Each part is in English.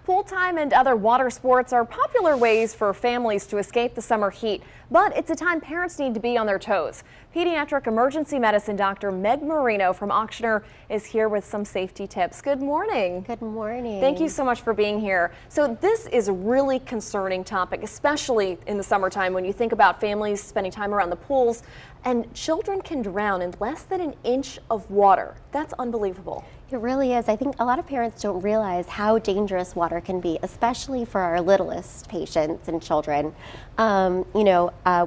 Pool time and other water sports are popular ways for families to escape the summer heat, but it's a time parents need to be on their toes. Pediatric emergency medicine doctor Meg Marino from Auctioner is here with some safety tips. Good morning. Good morning. Thank you so much for being here. So this is a really concerning topic, especially in the summertime when you think about families spending time around the pools, and children can drown in less than an inch of water. That's unbelievable. It really is. I think a lot of parents don't realize how dangerous water can be, especially for our littlest patients and children.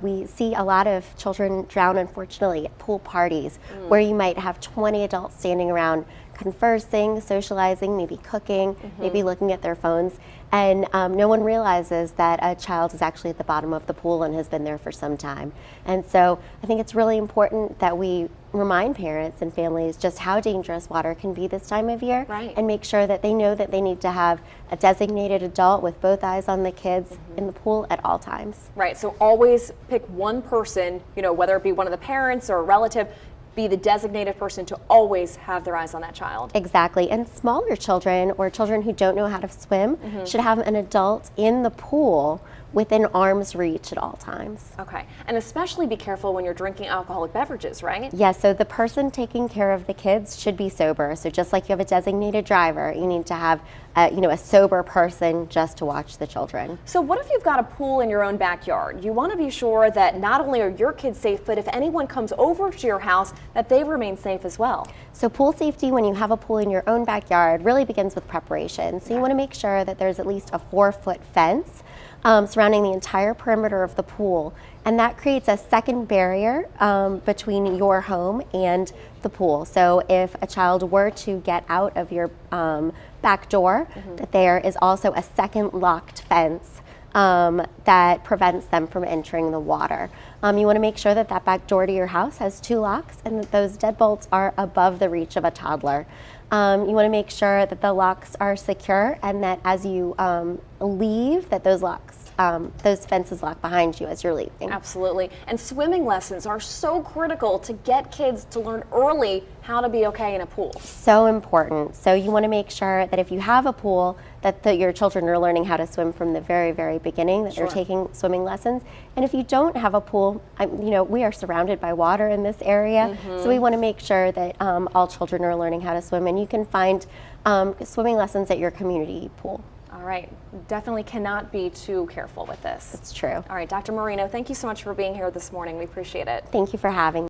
We see a lot of children drown, unfortunately, at pool parties where you might have 20 adults standing around conversing, socializing, maybe cooking, maybe looking at their phones, and no one realizes that a child is actually at the bottom of the pool and has been there for some time. And so I think it's really important that we remind parents and families just how dangerous water can be this time of year, and make sure that they know that they need to have a designated adult with both eyes on the kids in the pool at all times. Right, so always pick one person, whether it be one of the parents or a relative, be the designated person to always have their eyes on that child. Exactly, and smaller children or children who don't know how to swim should have an adult in the pool within arm's reach at all times. Okay, and especially be careful when you're drinking alcoholic beverages, right? Yes, so the person taking care of the kids should be sober. So just like you have a designated driver, you need to have a sober person just to watch the children. So what if you've got a pool in your own backyard? You want to be sure that not only are your kids safe, but if anyone comes over to your house, that they remain safe as well. So pool safety, when you have a pool in your own backyard, really begins with preparation. So you want to make sure that there's at least a 4-foot fence surrounding the entire perimeter of the pool, and that creates a second barrier between your home and the pool. So if a child were to get out of your back door, that there is also a second locked fence that prevents them from entering the water. You want to make sure that that back door to your house has 2 locks and that those deadbolts are above the reach of a toddler. You want to make sure that the locks are secure and that as you leave, that those fences lock behind you as you're leaving. Absolutely. And swimming lessons are so critical to get kids to learn early how to be okay in a pool. So important. So you want to make sure that if you have a pool, that your children are learning how to swim from the very, very beginning, that they're taking swimming lessons. And if you don't have a pool, we are surrounded by water in this area, so we want to make sure that all children are learning how to swim, and you can find swimming lessons at your community pool. All right, definitely cannot be too careful with this. It's true. All right, Dr. Marino, thank you so much for being here this morning. We appreciate it. Thank you for having me.